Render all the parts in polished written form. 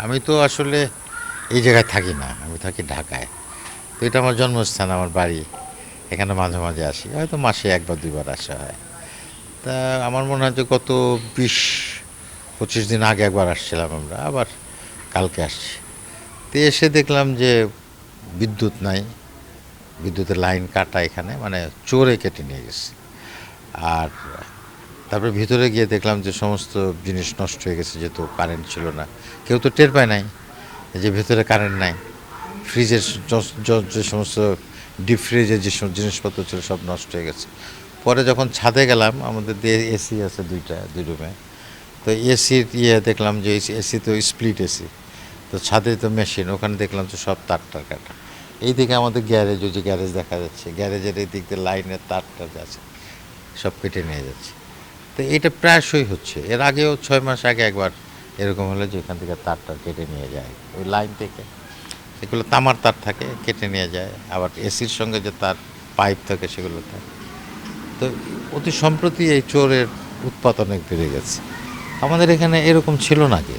আমি তো আসলে এই জায়গায় থাকি না, আমি থাকি ঢাকায়। তো এটা আমার জন্মস্থান, আমার বাড়ি। এখানে মাঝে মাঝে আসি, হয়তো মাসে একবার দুইবার আসা হয়। তা আমার মনে হয় যে গত 20-25 দিন আগে একবার আসছিলাম আমরা, আবার কালকে আসছি। তো এসে দেখলাম যে বিদ্যুৎ নাই, বিদ্যুতের লাইন কাটা এখানে, মানে চোরে কেটে নিয়ে গেছে। আর তারপরে ভিতরে গিয়ে দেখলাম যে সমস্ত জিনিস নষ্ট হয়ে গেছে, যেহেতু কারেন্ট ছিল না। কেউ তো টের পায় নাই যে ভেতরে কারেন্ট নাই। ফ্রিজের যে সমস্ত ডিপ ফ্রিজের যে সব জিনিসপত্র ছিল সব নষ্ট হয়ে গেছে। পরে যখন ছাদে গেলাম, আমাদের দিয়ে এসি আছে দুই রুমে। তো এসির দেখলাম যে এসি তো স্প্লিট এসি। তো ছাদে তো মেশিন, ওখানে দেখলাম তো সব তার কাটা। এই দিকে আমাদের গ্যারেজ, ওই যে গ্যারেজ দেখা যাচ্ছে, গ্যারেজের এই দিক দিয়ে লাইনের তার আছে, সব কেটে নিয়ে যাচ্ছে। তো এটা প্রায়শই হচ্ছে। এর আগেও 6 মাস আগে একবার এরকম হলো যে এখান থেকে তারটা কেটে নিয়ে যায় ওই লাইন থেকে। এগুলো তামার তার থাকে, কেটে নিয়ে যায়। আবার এসির সঙ্গে যে তার পাইপ থাকে সেগুলো থাকে। তো অতি সম্প্রতি এই চোরের উৎপাত অনেক বেড়ে গেছে। আমাদের এখানে এরকম ছিল না আগে।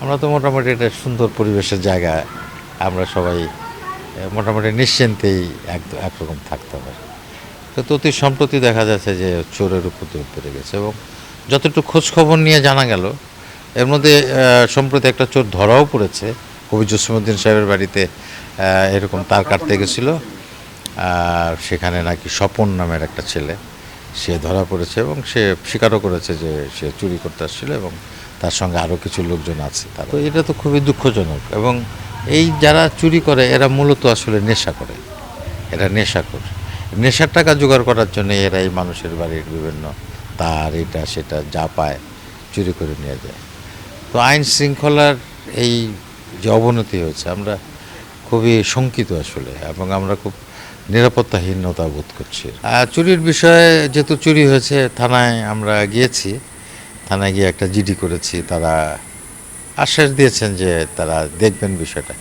আমরা তো মোটামুটি একটা সুন্দর পরিবেশের জায়গা, আমরা সবাই মোটামুটি নিশ্চিন্তেই একরকম থাকতে পারি। তো অতি সম্প্রতি দেখা যাচ্ছে যে চোরের উপদ্রব বেড়ে গেছে, এবং যতটুকু খোঁজ খবর নিয়ে জানা গেল, এর মধ্যে সম্প্রতি একটা চোর ধরাও পড়েছে। কবি জসিমউদ্দিন সাহেবের বাড়িতে এরকম তার কাটতে গেছিলো, আর সেখানে নাকি স্বপন নামের একটা ছেলে, সে ধরা পড়েছে এবং সে স্বীকারও করেছে যে সে চুরি করতে আসছিল, এবং তার সঙ্গে আরও কিছু লোকজন আছে। তো এটা তো খুবই দুঃখজনক। এবং এই যারা চুরি করে এরা মূলত আসলে নেশা করে, এরা নেশাখোর। নেশার টাকা জোগাড় করার জন্য এরা এই মানুষের বাড়ির বিভিন্ন তার, এটা সেটা যা পায় চুরি করে নিয়ে যায়। তো আইন শৃঙ্খলার এই যে অবনতি হয়েছে, আমরা খুবই শঙ্কিত আসলে, এবং আমরা খুব নিরাপত্তাহীনতা বোধ করছি। চুরির বিষয়ে যেহেতু চুরি হয়েছে, থানায় আমরা গিয়েছি। থানায় গিয়ে একটা জিডি করেছি। তারা আশ্বাস দিয়েছেন যে তারা দেখবেন বিষয়টা।